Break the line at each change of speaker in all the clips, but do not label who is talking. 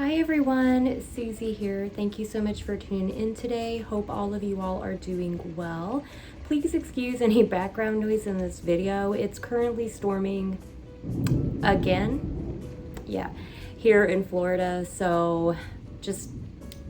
Hi everyone, Susie here. Thank you so much for tuning in today. Hope all of you all are doing well. Please excuse any background noise in this video. It's currently storming again. Yeah, here in Florida, so just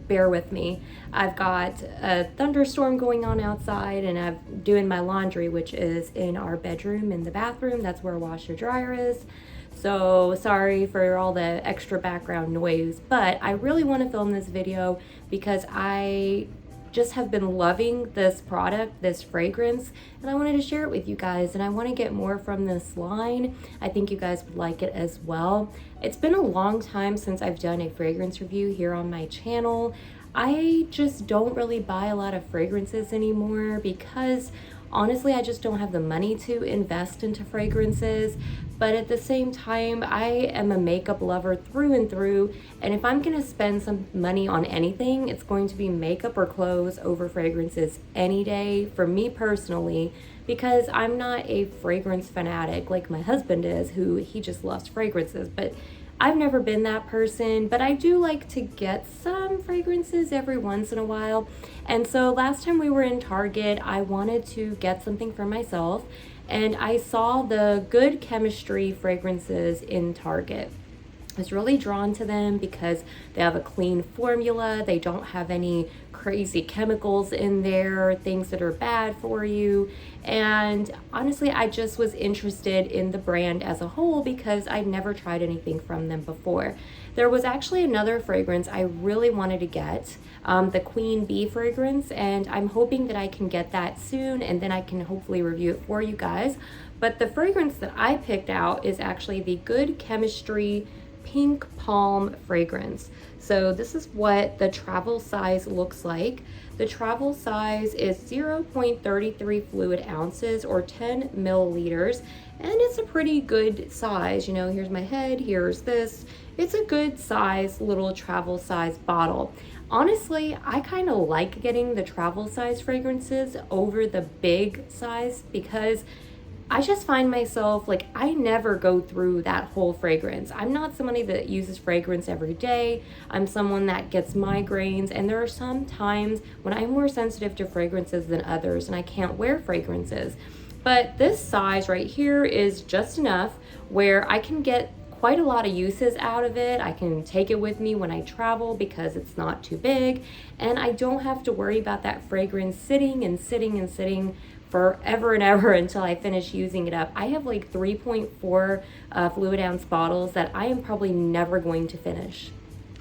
bear with me. I've got a thunderstorm going on outside and I'm doing my laundry, which is in our bedroom in the bathroom. That's where washer dryer is. So sorry for all the extra background noise, but I really want to film this video because I just have been loving this product, this fragrance, and I wanted to share it with you guys, and I want to get more from this line. I think you guys would like it as well. It's been a long time since I've done a fragrance review here on my channel. I just don't really buy a lot of fragrances anymore because honestly, I just don't have the money to invest into fragrances. But at the same time, I am a makeup lover through and through. And if I'm gonna spend some money on anything, it's going to be makeup or clothes over fragrances any day for me personally, because I'm not a fragrance fanatic like my husband is, who he just loves fragrances. But I've never been that person, but I do like to get some fragrances every once in a while. And so last time we were in Target, I wanted to get something for myself, and I saw the Good Chemistry fragrances in Target. I was really drawn to them because they have a clean formula. They don't have any crazy chemicals in there, things that are bad for you. And honestly, I just was interested in the brand as a whole because I'd never tried anything from them before. There was actually another fragrance I really wanted to get, the Queen Bee fragrance, and I'm hoping that I can get that soon and then I can hopefully review it for you guys. But the fragrance that I picked out is actually the Good Chemistry Pink Palm fragrance. So this is what the travel size looks like. The travel size is 0.33 fluid ounces or 10 milliliters, and it's a pretty good size. You know, here's my head, here's this. It's a good size little travel size bottle. Honestly, I kind of like getting the travel size fragrances over the big size because I just find myself like I never go through that whole fragrance. I'm not somebody that uses fragrance every day. I'm someone that gets migraines, and there are some times when I'm more sensitive to fragrances than others and I can't wear fragrances. But this size right here is just enough where I can get quite a lot of uses out of it. I can take it with me when I travel because it's not too big, and I don't have to worry about that fragrance sitting and sitting and sitting forever and ever until I finish using it up. I have like 3.4 fluid ounce bottles that I am probably never going to finish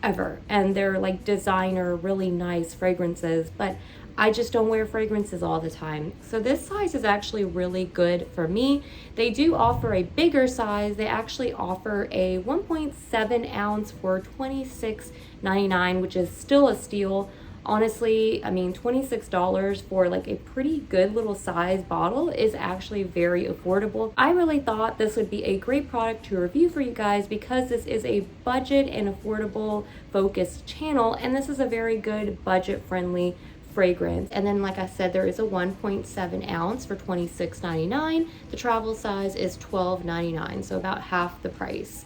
ever, and they're like designer, really nice fragrances, but I just don't wear fragrances all the time. So this size is actually really good for me. They do offer a bigger size. They actually offer a 1.7 ounce for $26.99, which is still a steal. Honestly, I mean, $26 for like a pretty good little size bottle is actually very affordable. I really thought this would be a great product to review for you guys because this is a budget and affordable focused channel, and this is a very good budget friendly fragrance. And then, like I said, there is a 1.7 ounce for $26.99. The travel size is $12.99, so about half the price.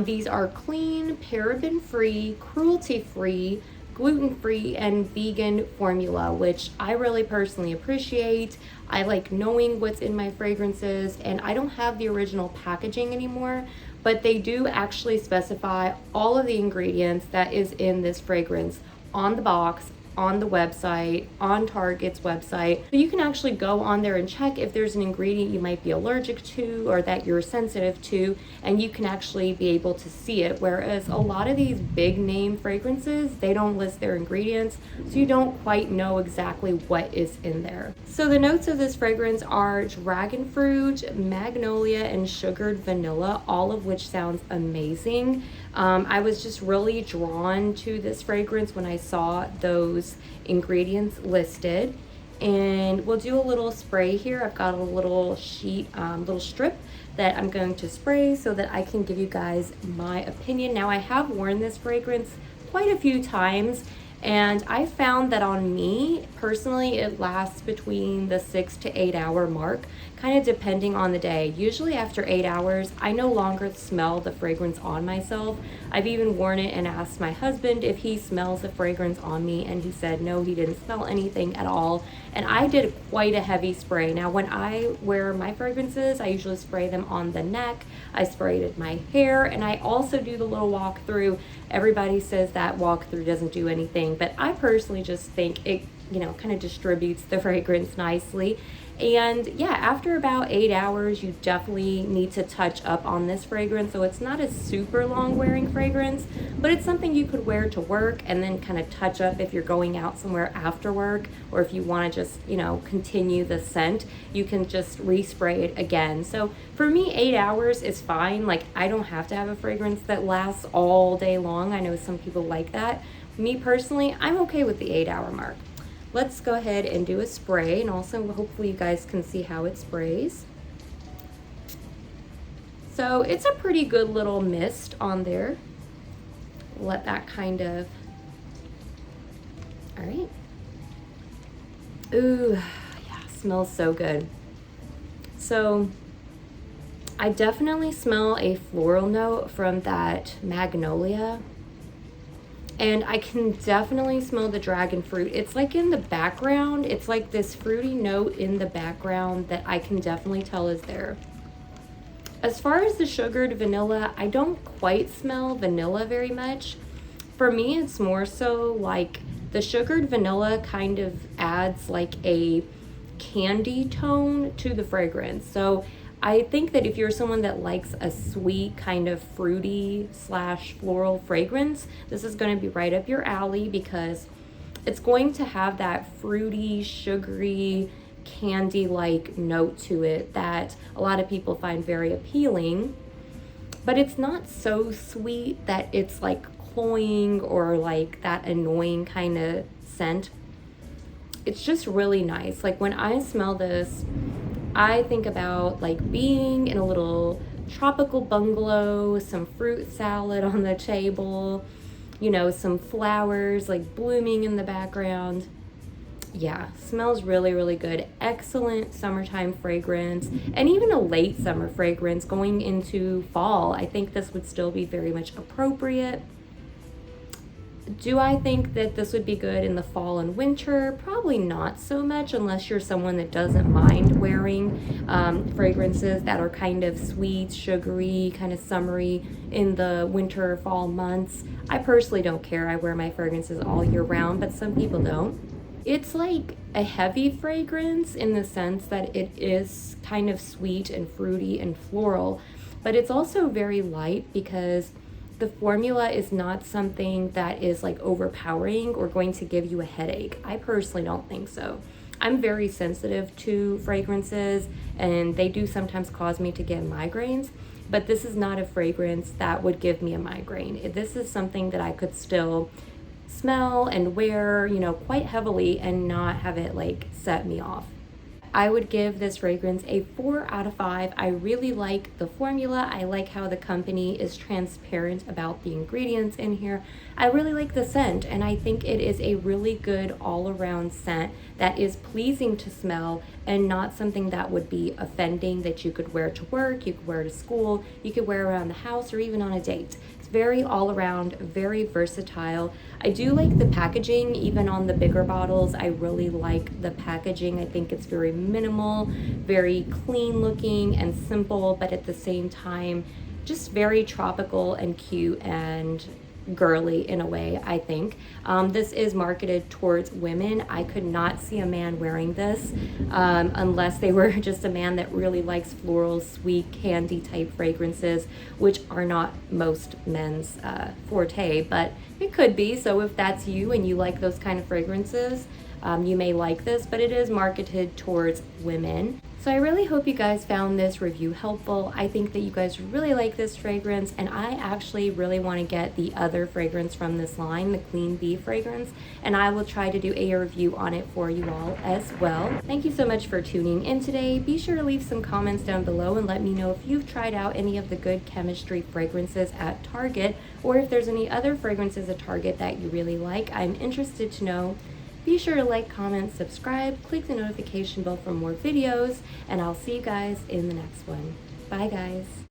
These are clean, paraben free, cruelty free, gluten-free, and vegan formula, which I really personally appreciate. I like knowing what's in my fragrances, and I don't have the original packaging anymore, but they do actually specify all of the ingredients that is in this fragrance on the box, on the website, on Target's website. So you can actually go on there and check if there's an ingredient you might be allergic to or that you're sensitive to, and you can actually be able to see it. Whereas a lot of these big name fragrances, they don't list their ingredients, so you don't quite know exactly what is in there. So the notes of this fragrance are dragon fruit, magnolia, and sugared vanilla, all of which sounds amazing. I was just really drawn to this fragrance when I saw those ingredients listed. And we'll do a little spray here. I've got a little sheet, little strip that I'm going to spray so that I can give you guys my opinion. Now, I have worn this fragrance quite a few times, And I found that on me, personally, it lasts between the 6 to 8 hour mark, kind of depending on the day. Usually after 8 hours, I no longer smell the fragrance on myself. I've even worn it and asked my husband if he smells the fragrance on me, and he said no, he didn't smell anything at all. And I did quite a heavy spray. Now, when I wear my fragrances, I usually spray them on the neck, I sprayed my hair, and I also do the little walkthrough. Everybody says that walkthrough doesn't do anything, but I personally just think it, kind of distributes the fragrance nicely. And yeah, after about 8 hours, you definitely need to touch up on this fragrance. So it's not a super long wearing fragrance, but it's something you could wear to work and then kind of touch up if you're going out somewhere after work, or if you want to just, continue the scent, you can just respray it again. So for me, 8 hours is fine. Like, I don't have to have a fragrance that lasts all day long. I know some people like that. Me personally, I'm okay with the 8 hour mark. Let's go ahead and do a spray, and also hopefully you guys can see how it sprays. So it's a pretty good little mist on there. Let that kind of, all right. Ooh, yeah, smells so good. So I definitely smell a floral note from that magnolia. And I can definitely smell the dragon fruit. It's like in the background. It's like this fruity note in the background that I can definitely tell is there. As far as the sugared vanilla, I don't quite smell vanilla very much. For me, it's more so like the sugared vanilla kind of adds like a candy tone to the fragrance. So I think that if you're someone that likes a sweet kind of fruity / floral fragrance, this is going to be right up your alley, because it's going to have that fruity, sugary, candy-like note to it that a lot of people find very appealing. But it's not so sweet that it's like cloying or like that annoying kind of scent. It's just really nice. Like, when I smell this, I think about like being in a little tropical bungalow, some fruit salad on the table, some flowers like blooming in the background. Yeah, smells really, really good. Excellent summertime fragrance, and even a late summer fragrance going into fall. I think this would still be very much appropriate. Do I think that this would be good in the fall and winter? Probably not so much, unless you're someone that doesn't mind wearing fragrances that are kind of sweet, sugary, kind of summery in the winter or fall months. I personally don't care. I wear my fragrances all year round, but some people don't. It's like a heavy fragrance in the sense that it is kind of sweet and fruity and floral, but it's also very light, because the formula is not something that is like overpowering or going to give you a headache. I personally don't think so. I'm very sensitive to fragrances, and they do sometimes cause me to get migraines, but this is not a fragrance that would give me a migraine. This is something that I could still smell and wear, quite heavily and not have it like set me off. I would give this fragrance a 4 out of 5. I really like the formula. I like how the company is transparent about the ingredients in here. I really like the scent, and I think it is a really good all-around scent that is pleasing to smell and not something that would be offending, that you could wear to work, you could wear to school, you could wear around the house, or even on a date. It's very all around, very versatile. I do like the packaging, even on the bigger bottles. I really like the packaging. I think it's very minimal, very clean looking and simple, but at the same time, just very tropical and cute and girly in a way, I think. This is marketed towards women. I could not see a man wearing this unless they were just a man that really likes floral, sweet, candy type fragrances, which are not most men's forte, but it could be. So if that's you and you like those kind of fragrances, you may like this, but it is marketed towards women. So I really hope you guys found this review helpful. I think that you guys really like this fragrance, and I actually really want to get the other fragrance from this line, the Queen Bee fragrance, and I will try to do a review on it for you all as well. Thank you so much for tuning in today. Be sure to leave some comments down below and let me know if you've tried out any of the Good Chemistry fragrances at Target, or if there's any other fragrances at Target that you really like. I'm interested to know. Be sure to like, comment, subscribe, click the notification bell for more videos, and I'll see you guys in the next one. Bye guys.